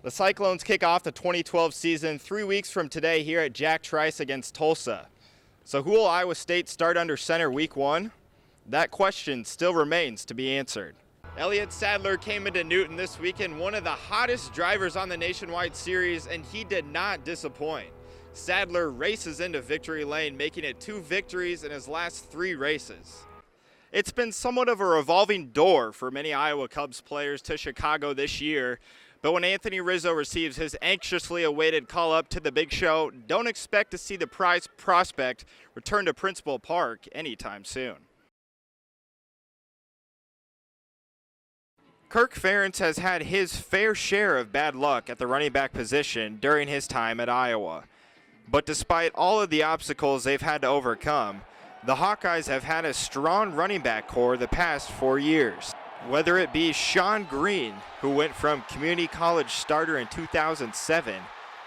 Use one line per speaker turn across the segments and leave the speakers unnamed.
The Cyclones kick off the 2012 season 3 weeks from today here at Jack Trice against Tulsa. So who will Iowa State start under center week 1? That question still remains to be answered. Elliott Sadler came into Newton this weekend, one of the hottest drivers on the nationwide series, and he did not disappoint. Sadler races into victory lane, making it 2 victories in his last 3 races. It's been somewhat of a revolving door for many Iowa Cubs players to Chicago this year, but when Anthony Rizzo receives his anxiously awaited call up to the big show, don't expect to see the prize prospect return to Principal Park anytime soon. Kirk Ferentz has had his fair share of bad luck at the running back position during his time at Iowa. But despite all of the obstacles they've had to overcome, the Hawkeyes have had a strong running back core the past 4 years. Whether it be Sean Green, who went from community college starter in 2007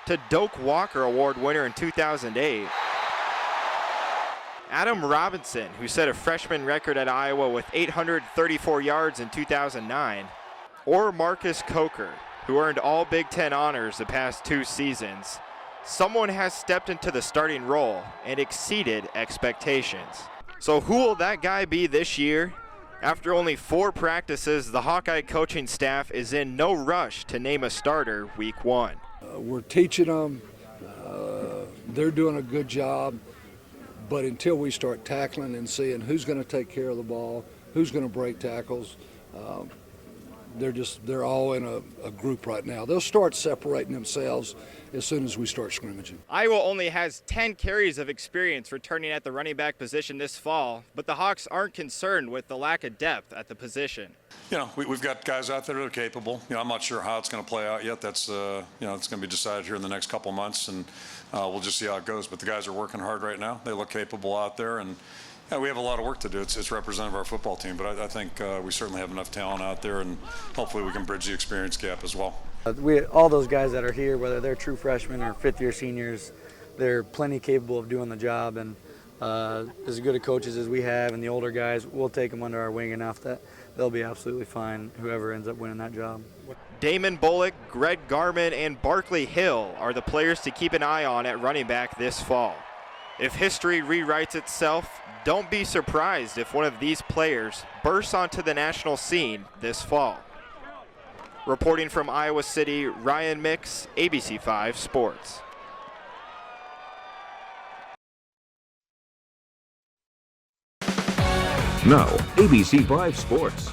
to Doak Walker Award winner in 2008, Adam Robinson, who set a freshman record at Iowa with 834 yards in 2009, or Marcus Coker, who earned all Big Ten honors the past 2 seasons, someone has stepped into the starting role and exceeded expectations. So who will that guy be this year? After only 4 practices, the Hawkeye coaching staff is in no rush to name a starter week 1.
We're teaching them. They're doing a good job. But until we start tackling and seeing who's going to take care of the ball, who's going to break tackles, they're all in a group right now. They'll start separating themselves as soon as we start scrimmaging.
Iowa only has 10 carries of experience returning at the running back position this fall, but the Hawks aren't concerned with the lack of depth at the position.
You know, we've got guys out there that are capable. You know, I'm not sure how it's going to play out yet. That's, it's going to be decided here in the next couple months, and we'll just see how it goes. But the guys are working hard right now. They look capable out there, and we have a lot of work to do. It's representative of our football team, but I think we certainly have enough talent out there, and hopefully we can bridge the experience gap as well.
All those guys that are here, whether they're true freshmen or fifth-year seniors, they're plenty capable of doing the job. And as good a coaches as we have, and the older guys, we'll take them under our wing enough that they'll be absolutely fine, whoever ends up winning that job.
Damon Bullock, Greg Garman, and Barkley Hill are the players to keep an eye on at running back this fall. If history rewrites itself, don't be surprised if one of these players bursts onto the national scene this fall. Reporting from Iowa City, Ryan Mix, ABC5 Sports.
Now, ABC5 Sports.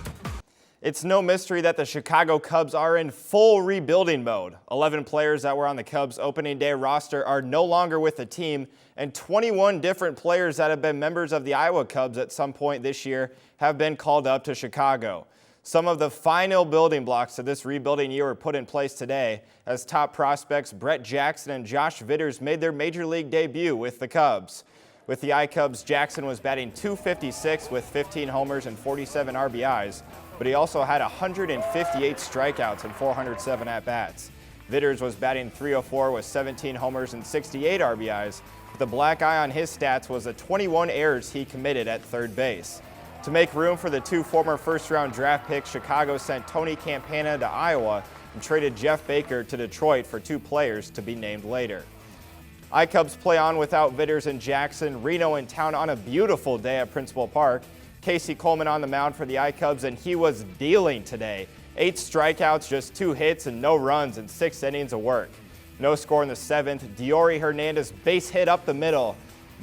It's no mystery that the Chicago Cubs are in full rebuilding mode. 11 players that were on the Cubs opening day roster are no longer with the team, and 21 different players that have been members of the Iowa Cubs at some point this year have been called up to Chicago. Some of the final building blocks of this rebuilding year were put in place today as top prospects Brett Jackson and Josh Vitters made their major league debut with the Cubs. With the I-Cubs, Jackson was batting .256 with 15 homers and 47 RBIs, but he also had 158 strikeouts and 407 at-bats. Vitters was batting .304 with 17 homers and 68 RBIs, but the black eye on his stats was the 21 errors he committed at third base. To make room for the 2 former first-round draft picks, Chicago sent Tony Campana to Iowa and traded Jeff Baker to Detroit for 2 players to be named later. I-Cubs play on without Vitters and Jackson. Reno in town on a beautiful day at Principal Park. Casey Coleman on the mound for the I-Cubs, and he was dealing today. 8 strikeouts, just 2 hits, and no runs in 6 innings of work. No score in the 7th. Diori Hernandez base hit up the middle.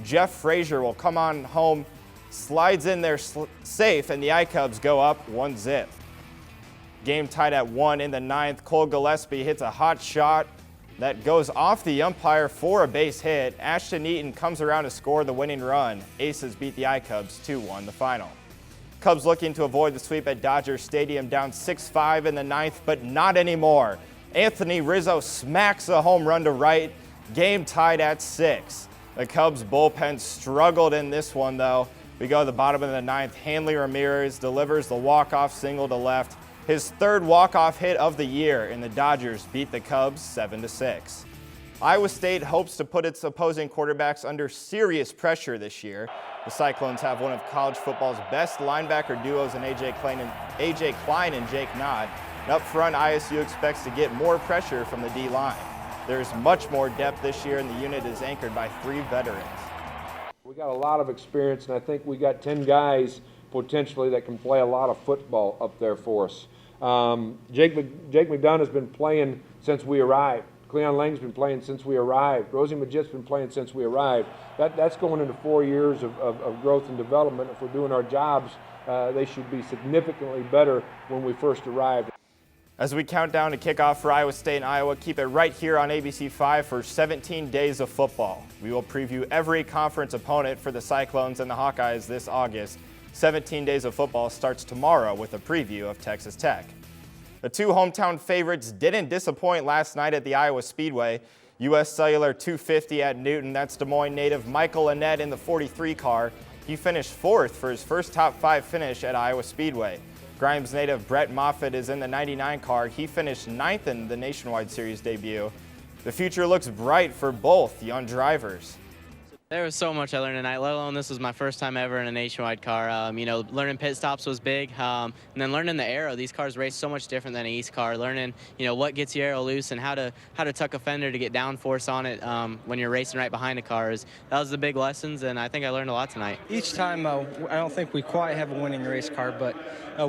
Jeff Frazier will come on home, slides in there safe, and the I-Cubs go up 1-0. Game tied at 1 in the 9th. Cole Gillespie hits a hot shot that goes off the umpire for a base hit. Ashton Eaton comes around to score the winning run. Aces beat the I-Cubs 2-1 the final. Cubs looking to avoid the sweep at Dodger Stadium, down 6-5 in the 9th, but not anymore. Anthony Rizzo smacks a home run to right. Game tied at 6. The Cubs bullpen struggled in this one though. We go to the bottom of the 9th. Hanley Ramirez delivers the walk-off single to left. His 3rd walk-off hit of the year, and the Dodgers beat the Cubs 7-6. Iowa State hopes to put its opposing quarterbacks under serious pressure this year. The Cyclones have one of college football's best linebacker duos in A.J. Klein and Jake Knott, And up front, ISU expects to get more pressure from the D-line. There's much more depth this year, and the unit is anchored by 3 veterans.
We got a lot of experience, and I think we got 10 guys potentially that can play a lot of football up there for us. Jake McDonough has been playing since we arrived. Cleon Lang's been playing since we arrived. Rosie Majit's been playing since we arrived. That's going into 4 years of growth and development. If we're doing our jobs, they should be significantly better when we first arrived.
As we count down to kickoff for Iowa State and Iowa, keep it right here on ABC5 for 17 days of football. We will preview every conference opponent for the Cyclones and the Hawkeyes this August. 17 days of football starts tomorrow with a preview of Texas Tech. The 2 hometown favorites didn't disappoint last night at the Iowa Speedway. U.S. Cellular 250 at Newton. That's Des Moines native Michael Annett in the 43 car. He finished 4th for his first top 5 finish at Iowa Speedway. Grimes native Brett Moffitt is in the 99 car. He finished 9th in the Nationwide Series debut. The future looks bright for both young drivers.
There was so much I learned tonight, let alone this was my first time ever in a Nationwide car. Learning pit stops was big, and then learning the aero. These cars race so much different than an East car. Learning, what gets your aero loose and how to tuck a fender to get downforce on it when you're racing right behind a car. That was the big lessons, and I think I learned a lot tonight.
Each time, I don't think we quite have a winning race car, but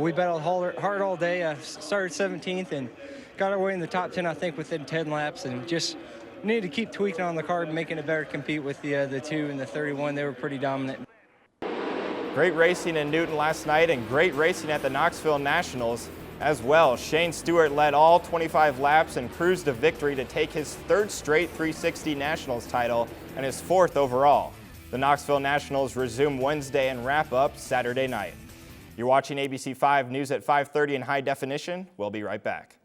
we battled hard all day. Started 17th and got our way in the top 10, I think, within 10 laps, and just need to keep tweaking on the car and making it better to compete with the 2 and the 31. They were pretty dominant.
Great racing in Newton last night and great racing at the Knoxville Nationals as well. Shane Stewart led all 25 laps and cruised to victory to take his 3rd straight 360 Nationals title and his 4th overall. The Knoxville Nationals resume Wednesday and wrap up Saturday night. You're watching ABC5 News at 5:30 in high definition. We'll be right back.